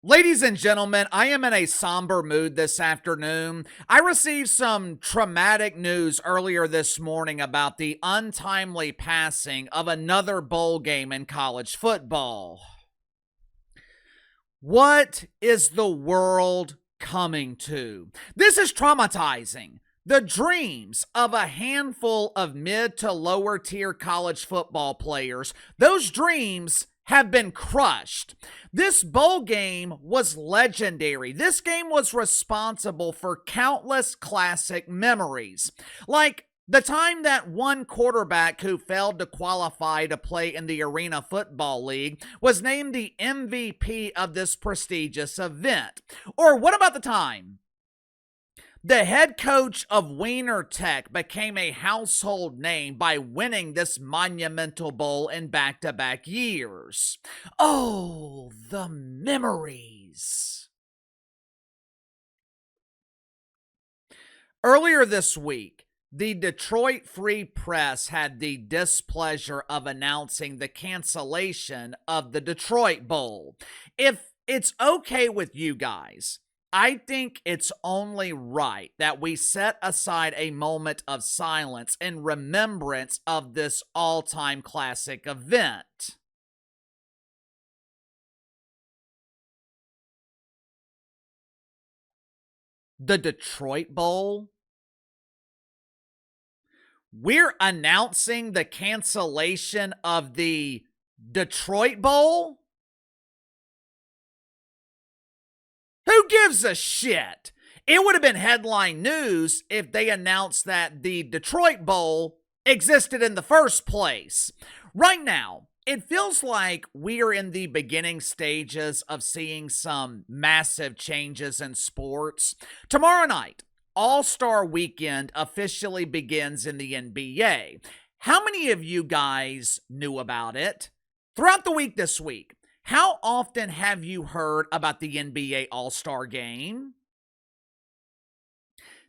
Ladies and gentlemen, I am in a somber mood this afternoon. I received some traumatic news earlier this morning about the untimely passing of another bowl game in college football. What is the world coming to? This is traumatizing. The dreams of a handful of mid to lower tier college football players, those dreams have been crushed. This bowl game was legendary. This game was responsible for countless classic memories. Like the time that one quarterback who failed to qualify to play in the Arena Football League was named the MVP of this prestigious event. Or what about the time the head coach of Wiener Tech became a household name by winning this monumental bowl in back-to-back years? Oh, the memories. Earlier this week, the Detroit Free Press had the displeasure of announcing the cancellation of the Detroit Bowl. If it's okay with you guys, I think it's only right that we set aside a moment of silence in remembrance of this all-time classic event. The Detroit Bowl? We're announcing the cancellation of the Detroit Bowl? Who gives a shit? It would have been headline news if they announced that the Detroit Bowl existed in the first place. Right now, it feels like we are in the beginning stages of seeing some massive changes in sports. Tomorrow night, All-Star Weekend officially begins in the NBA. How many of you guys knew about it? Throughout the week this week, how often have you heard about the NBA All-Star Game?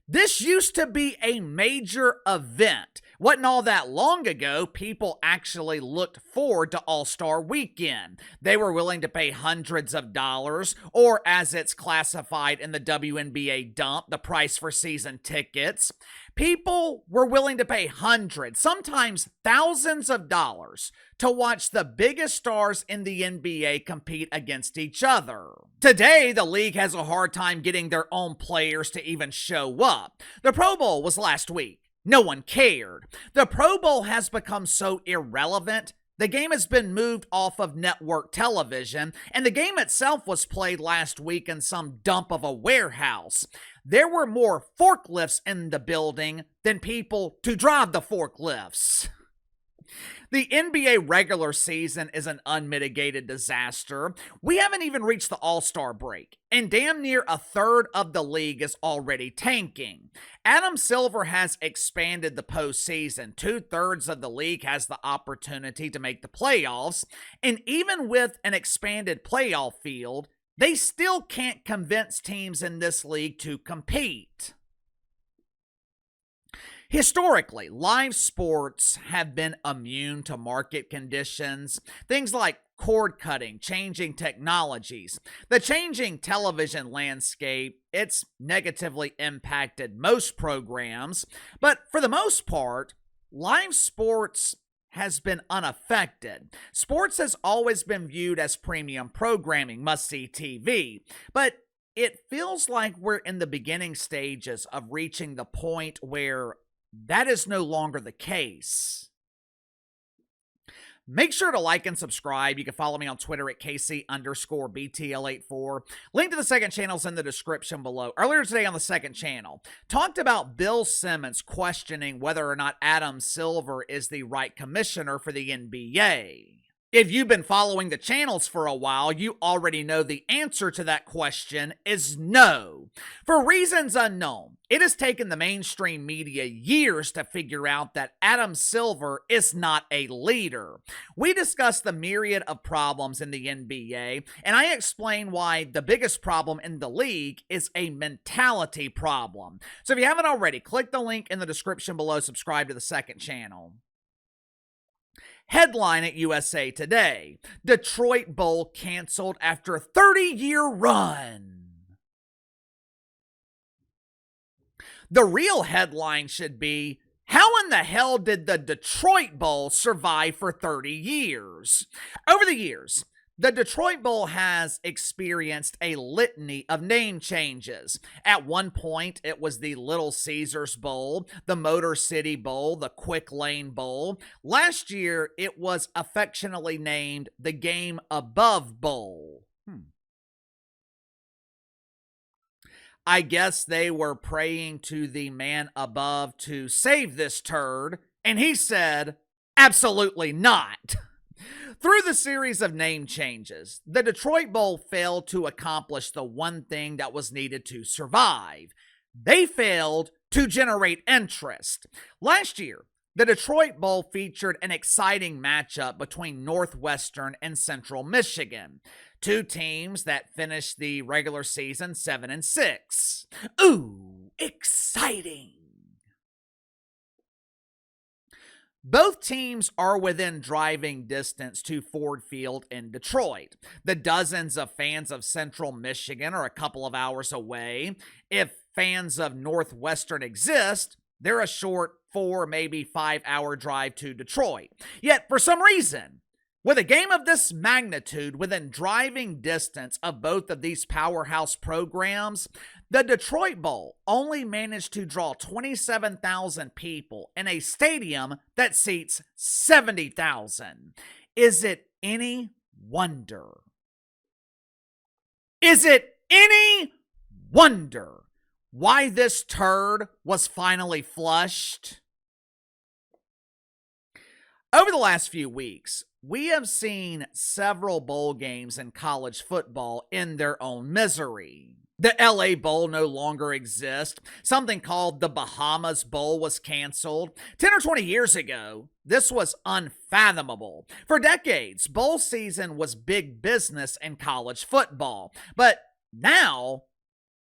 This used to be a major event. Wasn't all that long ago, people actually looked forward to All-Star Weekend. They were willing to pay hundreds of dollars, or as it's classified in the WNBA dump, the price for season tickets. People were willing to pay hundreds, sometimes thousands of dollars to watch the biggest stars in the NBA compete against each other. Today, the league has a hard time getting their own players to even show up. The Pro Bowl was last week. No one cared. The Pro Bowl has become so irrelevant. The game has been moved off of network television, and the game itself was played last week in some dump of a warehouse. There were more forklifts in the building than people to drive the forklifts. The NBA regular season is an unmitigated disaster. We haven't even reached the All-Star break, and damn near a third of the league is already tanking. Adam Silver has expanded the postseason. 2/3 of the league has the opportunity to make the playoffs, and even with an expanded playoff field, they still can't convince teams in this league to compete. Historically, live sports have been immune to market conditions. Things like cord cutting, changing technologies. The changing television landscape, it's negatively impacted most programs, but for the most part, live sports has been unaffected. Sports has always been viewed as premium programming, must-see TV, but it feels like we're in the beginning stages of reaching the point where that is no longer the case. Make sure to like and subscribe. You can follow me on Twitter at KC_BTL84. Link to the second channel is in the description below. Earlier today on the second channel, talked about Bill Simmons questioning whether or not Adam Silver is the right commissioner for the NBA. If you've been following the channels for a while, you already know the answer to that question is no. For reasons unknown, it has taken the mainstream media years to figure out that Adam Silver is not a leader. We discussed the myriad of problems in the NBA, and I explain why the biggest problem in the league is a mentality problem. So if you haven't already, click the link in the description below, subscribe to the second channel. Headline at USA Today: Detroit Bowl canceled after a 30-year run. The real headline should be, how in the hell did the Detroit Bowl survive for 30 years? Over the years, the Detroit Bowl has experienced a litany of name changes. At one point, it was the Little Caesars Bowl, the Motor City Bowl, the Quick Lane Bowl. Last year, it was affectionately named the GameAbove Bowl. I guess they were praying to the man above to save this turd, and he said, absolutely not. Through the series of name changes, the Detroit Bowl failed to accomplish the one thing that was needed to survive. They failed to generate interest. Last year, the Detroit Bowl featured an exciting matchup between Northwestern and Central Michigan, two teams that finished the regular season 7-6. Ooh, exciting! Both teams are within driving distance to Ford Field in Detroit. The dozens of fans of Central Michigan are a couple of hours away. If fans of Northwestern exist, they're a short 4, maybe 5-hour drive to Detroit. Yet, for some reason, with a game of this magnitude within driving distance of both of these powerhouse programs, the Detroit Bowl only managed to draw 27,000 people in a stadium that seats 70,000. Is it any wonder? Is it any wonder why this turd was finally flushed? Over the last few weeks, we have seen several bowl games in college football in their own misery. The LA Bowl no longer exists. Something called the Bahamas Bowl was canceled. 10 or 20 years ago, this was unfathomable. For decades, bowl season was big business in college football. But now,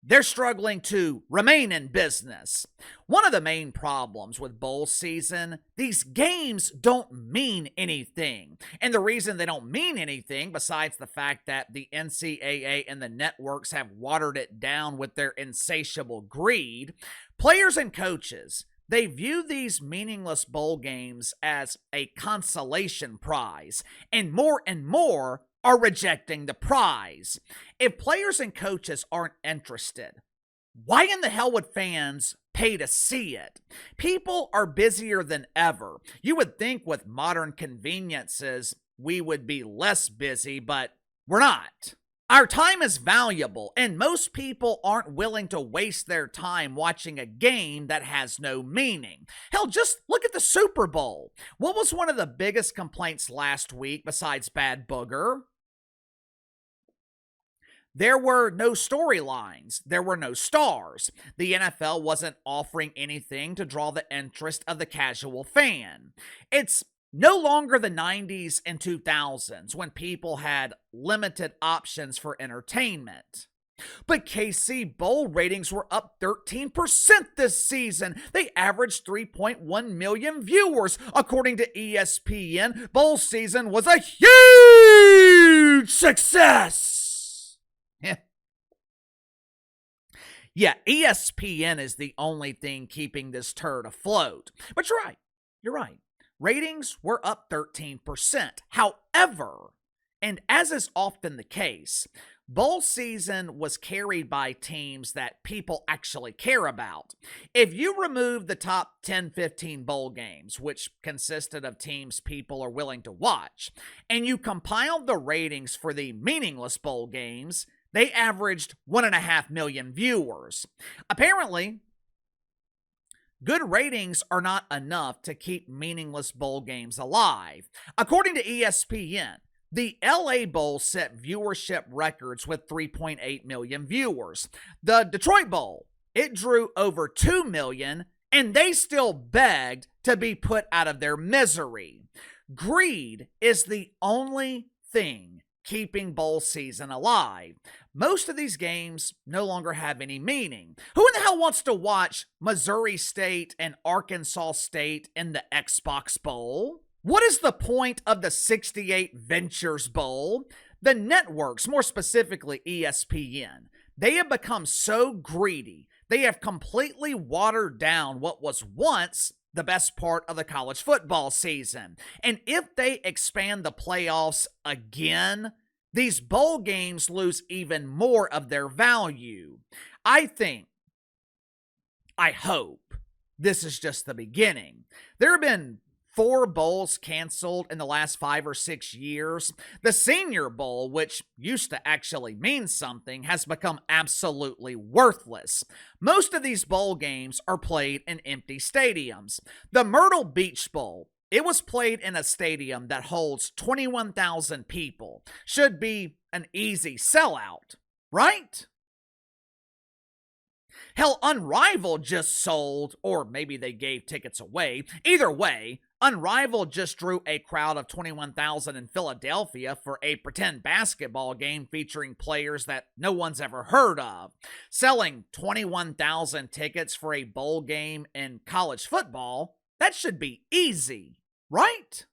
they're struggling to remain in business. One of the main problems with bowl season, these games don't mean anything. And the reason they don't mean anything, besides the fact that the NCAA and the networks have watered it down with their insatiable greed, players and coaches, they view these meaningless bowl games as a consolation prize, and more are rejecting the prize. If players and coaches aren't interested, why in the hell would fans pay to see it? People are busier than ever. You would think with modern conveniences, we would be less busy, but we're not. Our time is valuable, and most people aren't willing to waste their time watching a game that has no meaning. Hell, just look at the Super Bowl. What was one of the biggest complaints last week besides bad booger? There were no storylines. There were no stars. The NFL wasn't offering anything to draw the interest of the casual fan. It's no longer the 90s and 2000s when people had limited options for entertainment. But KC Bowl ratings were up 13% this season. They averaged 3.1 million viewers. According to ESPN, bowl season was a huge success. Yeah, ESPN is the only thing keeping this turd afloat. But you're right. Ratings were up 13%. However, and as is often the case, bowl season was carried by teams that people actually care about. If you remove the top 10-15 bowl games, which consisted of teams people are willing to watch, and you compiled the ratings for the meaningless bowl games, they averaged 1.5 million viewers. Apparently, good ratings are not enough to keep meaningless bowl games alive. According to ESPN, the LA Bowl set viewership records with 3.8 million viewers. The Detroit Bowl, it drew over 2 million, and they still begged to be put out of their misery. Greed is the only thing keeping bowl season alive. Most of these games no longer have any meaning. Who in the hell wants to watch Missouri State and Arkansas State in the Xbox Bowl? What is the point of the 68 Ventures Bowl? The networks, more specifically ESPN, they have become so greedy, they have completely watered down what was once the best part of the college football season. And if they expand the playoffs again, these bowl games lose even more of their value. I hope this is just the beginning. There have been 4 bowls canceled in the last 5 or 6 years. The Senior Bowl, which used to actually mean something, has become absolutely worthless. Most of these bowl games are played in empty stadiums. The Myrtle Beach Bowl, it was played in a stadium that holds 21,000 people. Should be an easy sellout, right? Hell, Unrivaled just sold, or maybe they gave tickets away. Either way, Unrivaled just drew a crowd of 21,000 in Philadelphia for a pretend basketball game featuring players that no one's ever heard of. Selling 21,000 tickets for a bowl game in college football, that should be easy, right?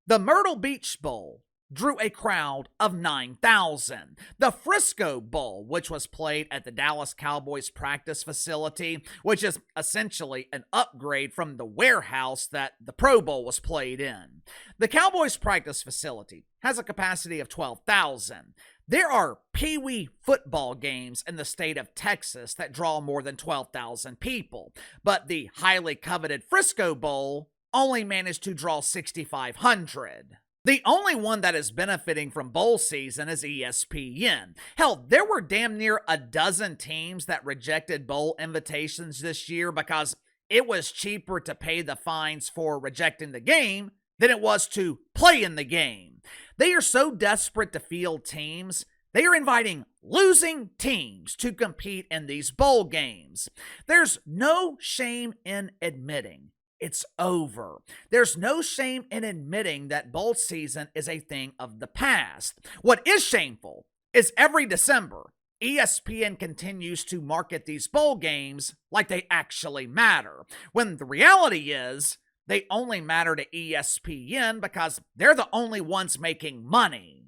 The Myrtle Beach Bowl drew a crowd of 9,000. The Frisco Bowl, which was played at the Dallas Cowboys practice facility, which is essentially an upgrade from the warehouse that the Pro Bowl was played in. The Cowboys practice facility has a capacity of 12,000. There are Pee-wee football games in the state of Texas that draw more than 12,000 people, but the highly coveted Frisco Bowl only managed to draw 6,500. The only one that is benefiting from bowl season is ESPN. Hell, there were damn near a dozen teams that rejected bowl invitations this year because it was cheaper to pay the fines for rejecting the game than it was to play in the game. They are so desperate to field teams, they are inviting losing teams to compete in these bowl games. There's no shame in admitting it's over. There's no shame in admitting that bowl season is a thing of the past. What is shameful is every December, ESPN continues to market these bowl games like they actually matter, when the reality is they only matter to ESPN because they're the only ones making money.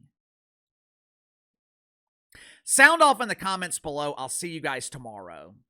Sound off in the comments below. I'll see you guys tomorrow.